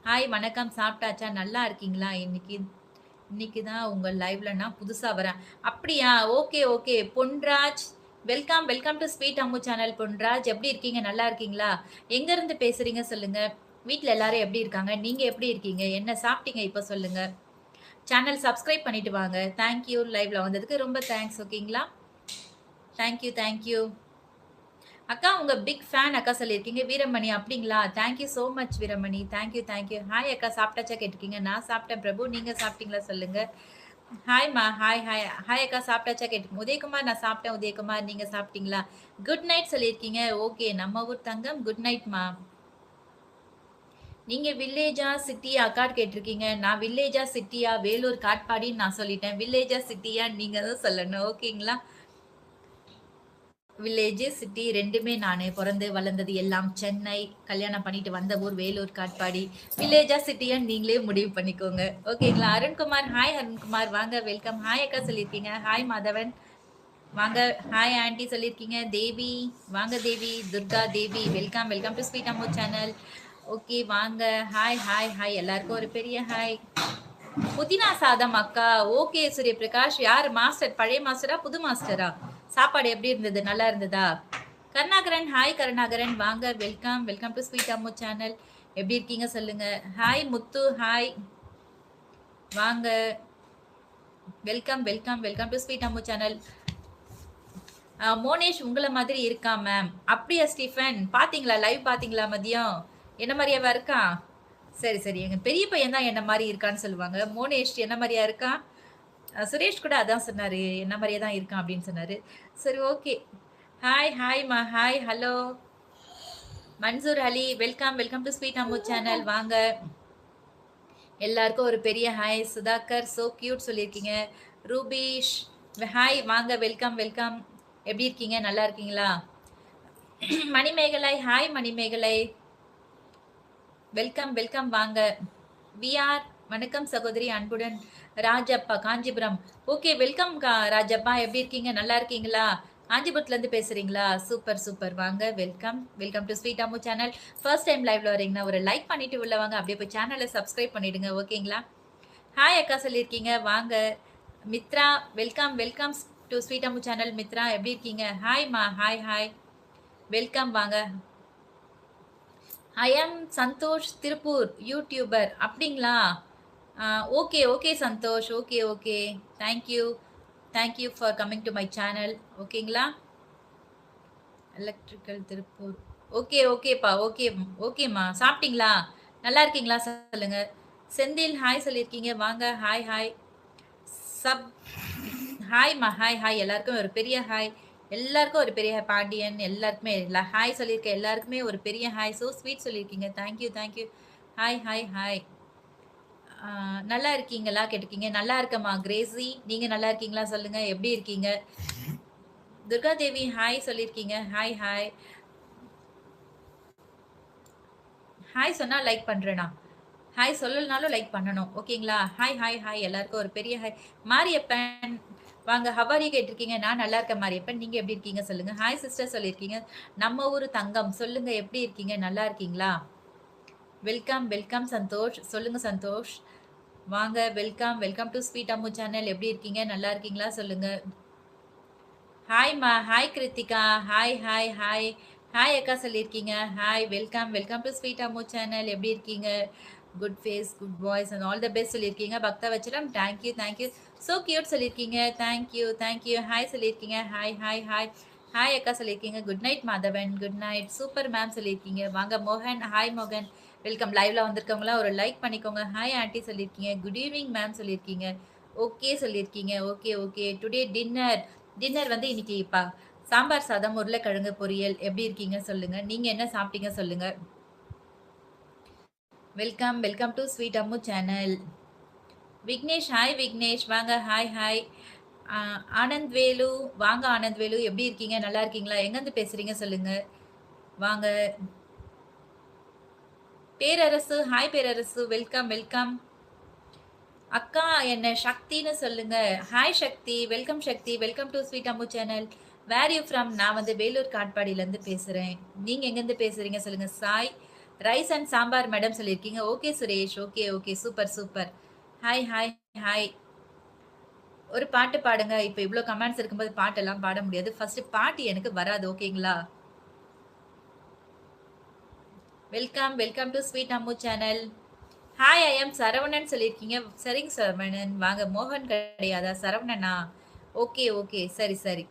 Hi வணக்கம். சாப்பிட்டாச்சா? நல்லா இருக்கீங்களா? இன்னைக்கு இன்னைக்கு தான் உங்க லைவ்ல நான் புதுசா வரேன். அப்படியா? Okay, okay. Ponraj welcome, welcome to sweet Ammu channel Ponraj. எப்படி இருக்கீங்க? நல்லா இருக்கீங்களா? எங்க இருந்து பேசுறீங்க சொல்லுங்க? வீட்ல எல்லாரும் எப்படி இருக்காங்க? நீங்க எப்படி இருக்கீங்க? என்ன சாப்பிட்டீங்க இப்ப சொல்லுங்க? சேனல் சப்ஸ்கிரைப் பண்ணிட்டு வாங்க. Thank you. லைவ்ல வந்ததுக்கு ரொம்ப தேங்க்ஸ். ஓகேங்களா? Thank you, thank you. அக்கா உங்க பிக் ஃபேன் அக்கா சொல்லியிருக்கீங்க. வீரமணி அப்படிங்களா? Thank you so much Veeramani. Thank you, thank you. Hi அக்கா சாப்பிட்டாச்சா கேட்டிருக்கீங்க. நான் சாப்பிட்டேன் பிரபு. நீங்க சாப்பிட்டீங்களா சொல்லுங்க. ஹாய்மா. Hi, hi. ஹாய் அக்கா சாப்பிட்டாச்சா கேட்டிருக்கீங்க. உதயகுமார் நான் சாப்பிட்டேன் உதயகுமார். நீங்க சாப்பிட்டீங்களா? குட் நைட் சொல்லியிருக்கீங்க. ஓகே. நம்ம ஊர் தங்கம் குட் நைட்மா. நீங்க வில்லேஜா சிட்டியா அக்கான்னு கேட்டிருக்கீங்க. நான் வில்லேஜா சிட்டியா வேலூர் காட்பாடின்னு நான் சொல்லிட்டேன். வில்லேஜா சிட்டியா நீங்க தான் சொல்லணும். ஓகேங்களா? வில்லேஜ், சிட்டி 2மே நானு. பொறந்து வளர்ந்தது எல்லாம் சென்னை. கல்யாணம் பண்ணிட்டு வந்த ஊர் வேலூர் காட்பாடி. வில்லேஜா சிட்டியான்னு நீங்களே முடிவு பண்ணிக்கோங்க. ஓகேங்களா? அருண்குமார் ஹாய் அருண்குமார் வாங்க வெல்கம். ஹாய் அக்கா சொல்லியிருக்கீங்க. ஹாய் மாதவன் வாங்க. ஹாய் ஆண்டி சொல்லியிருக்கீங்க. தேவி வாங்க Devi. Durga Devi welcome welcome to sweet Ammu channel. Okay வாங்க. ஹாய் ஹாய் ஹாய் எல்லாருக்கும் ஒரு பெரிய ஹாய். புதினா சாதம் அக்கா. ஓகே சூரியபிரகாஷ். யார் மாஸ்டர்? பழைய மாஸ்டரா புது மாஸ்டரா? சாப்பாடு எப்படி இருந்தது? நல்லா இருந்ததா? கருணாகரன் ஹாய் கருணாகரன் வாங்க welcome welcome to sweet Ammu channel. எப்படி இருக்கீங்க சொல்லுங்க. ஹாய் முத்து ஹாய் வாங்க welcome welcome welcome to sweet Ammu channel. Monesh உங்களை மாதிரி இருக்கா மேம். அப்படியா ஸ்டீஃபன்? பாத்தீங்களா லைவ் பாத்தீங்களா மதியம்? என்ன மாதிரியாவா இருக்கான்? சரி சரி எங்க பெரிய பையன் தான் என்ன மாதிரி இருக்கான்னு சொல்லுவாங்க. மோனேஷ் என்ன மாதிரியா இருக்கான்? சுரேஷ் கூட அதான் சொன்னாரு. என்ன மாதிரியே தான் இருக்கான் அப்படின்னு சொன்னாரு. சரி ஓகே. ஹாய் ஹாய்மா hi hello Mansoor Ali welcome welcome to sweet Ammu channel வாங்க. எல்லாருக்கும் ஒரு பெரிய ஹாய். சுதாகர் சோ கியூட் சொல்லியிருக்கீங்க. ரூபீஷ் ஹாய் வாங்க வெல்கம் வெல்கம். எப்படி இருக்கீங்க? நல்லா இருக்கீங்களா? Manimekalai hi Manimekalai welcome welcome வாங்க. விஆர் வணக்கம் சகோதரி அன்புடன். ராஜப்பா காஞ்சிபுரம். Okay welcome Rajappa. எப்படி இருக்கீங்க? நல்லா இருக்கீங்களா? காஞ்சிபுரத்துல இருந்து பேசுறீங்களா? சூப்பர் சூப்பர் வாங்க welcome welcome to sweet Ammu channel. First time லைவ்ல வரீங்கன்னா ஒரு லைக் பண்ணிட்டு உள்ள வாங்க. அப்படியே போய் சேனலை சப்ஸ்கிரைப் பண்ணிடுங்க. ஓகேங்களா? ஹாய் அக்கா சொல்லியிருக்கீங்க வாங்க. Mithra welcome welcome to sweet Ammu channel. Mithra எப்படி இருக்கீங்க? ஹாய்மா ஹாய் ஹாய் வெல்கம் வாங்க. I am Santhosh Tiruppur YouTuber அப்படிங்களா? Okay okay Santhosh. Okay okay thank you thank you for coming to my channel. ஓகேங்களா? எலக்ட்ரிக்கல் திருப்பூர். ஓகே ஓகேப்பா ஓகே ஓகேம்மா. சாப்பிட்டீங்களா? நல்லா இருக்கீங்களா சொல்லுங்க. செந்தில் ஹாய் சொல்லியிருக்கீங்க வாங்க. ஹாய் ஹாய் சப் ஹாய்மா ஹாய் ஹாய் எல்லாருக்கும் ஒரு பெரிய ஹாய். எல்லாருக்கும் ஒரு பெரிய பாண்டியன் எல்லாருக்குமே ஹாய் சொல்லியிருக்கேன். எல்லாருக்குமே ஒரு பெரிய ஹாய். ஸோ ஸ்வீட் சொல்லியிருக்கீங்க. Thank you thank you. Hi hi hi. நல்லா இருக்கீங்களா கேட்டிருக்கீங்க. நல்லா இருக்கம்மா கிரேசி. நீங்க நல்லா இருக்கீங்களா சொல்லுங்க. எப்படி இருக்கீங்க? துர்கா தேவி ஹாய் சொல்லியிருக்கீங்க. ஹாய் ஹாய் ஹாய் சொன்னா லைக் பண்றேனா? ஹாய் சொல்லலனாலும் லைக் பண்ணணும். ஓகேங்களா? ஹாய் ஹாய் ஹாய் எல்லாருக்கும் ஒரு பெரிய ஹாய். மாரியப்பன் வாங்க. ஹவாரி கேட்டிருக்கீங்க. நான் நல்லா இருக்கேன் மாரியப்பன். நீங்க எப்படி இருக்கீங்க சொல்லுங்க. ஹாய் சிஸ்டர் சொல்லியிருக்கீங்க. நம்ம ஊரு தங்கம் சொல்லுங்க. எப்படி இருக்கீங்க? நல்லா இருக்கீங்களா? Welcome welcome Santhosh. சொல்லுங்க சந்தோஷ். வாங்க welcome welcome to sweet Ammu channel. எப்படி இருக்கீங்க? நல்லா இருக்கீங்களா சொல்லுங்க. ஹாய்மா hi Kiruthika hi hi hi hi அக்கா சொல்லியிருக்கீங்க. Hi welcome welcome to sweet Ammu channel. எப்படி இருக்கீங்க? Good face good voice and all the best சொல்லியிருக்கீங்க. Bhaktavatsalam thank you thank you. So cute சொல்லியிருக்கீங்க. Thank you thank you. ஹாய் சொல்லியிருக்கீங்க. ஹாய் ஹாய் ஹாய் ஹாய் அக்கா சொல்லியிருக்கீங்க. Good night Madhavan. Good night super ma'am சொல்லியிருக்கீங்க. வாங்க மோகன் ஹாய் மோகன் வெல்கம். லைவ்ல வந்திருக்கவங்களா ஒரு லைக் பண்ணிக்கோங்க. ஹாய் ஆண்டி சொல்லியிருக்கீங்க. குட் ஈவினிங் மேம் சொல்லியிருக்கீங்க. ஓகே சொல்லியிருக்கீங்க. Okay okay today dinner dinner வந்து இன்னைக்கு சாம்பார் சாதம் உருளைக்கிழங்கு பொரியல். எப்படி இருக்கீங்க சொல்லுங்க. நீங்க என்ன சாப்பிட்டீங்க சொல்லுங்க. Welcome welcome to sweet Ammu channel. Vignesh hi Vignesh வாங்க. ஹாய் ஹாய் ஆனந்த் வேலு வாங்க. ஆனந்த் வேலு எப்படி இருக்கீங்க? நல்லா இருக்கீங்களா? எங்கேருந்து பேசுறீங்க சொல்லுங்க. வாங்க. Perarasu hi Perarasu welcome welcome. அக்கா என்ன சக்தின்னு சொல்லுங்க. Hi Sakthi welcome Sakthi welcome to sweet Ammu channel. Where you from? நான் வந்து வேலூர் காட்பாடியிலேருந்து பேசுகிறேன். நீங்கள் எங்கேருந்து பேசுகிறீங்க சொல்லுங்கள். Sai rice and sambar madam சொல்லியிருக்கீங்க. Okay Suresh. Okay, okay. Super, super. Hi, hi, hi. ஒரு பாட்டு பாடுங்க. இப்ப இவ்ளோ கமெண்ட்ஸ் இருக்கும்போது பாட்டெல்லாம் பாட முடியாது. ஃபர்ஸ்ட் பாட்டு எனக்கு வராது. ஓகேங்களா? Welcome, welcome to sweet Ammu channel. Hi, I am Saravanan சொல்லியிருக்கீங்க. சரிங்க சரவணன். வாங்க. மோகன் கிடையாதா? சரவணனா? Okay, okay. சரி, சரி.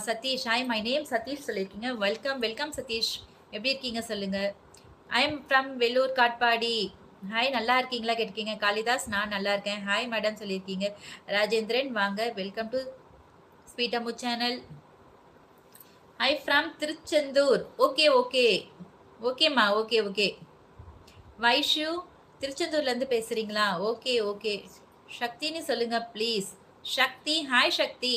Satish. Hi, my name Satish சொல்லியிருக்கீங்க. Welcome, welcome Satish. எப்படி இருக்கீங்க சொல்லுங்க. I am from Vellore Katpadi. Hi, நல்லா இருக்கீங்களா கேட்டிருக்கீங்க. காளிதாஸ், நான் நல்லா இருக்கேன். ஹாய் மேடம் சொல்லியிருக்கீங்க. ராஜேந்திரன், வாங்க. Welcome to sweet Ammu channel. I from Tiruchendur. Okay, okay. ஓகேம்மா. Okay, okay. வைஷு, திருச்செந்தூர்லேருந்து பேசுறீங்களா? Okay, okay. சக்தின்னு சொல்லுங்க ப்ளீஸ். சக்தி. Hi Sakthi.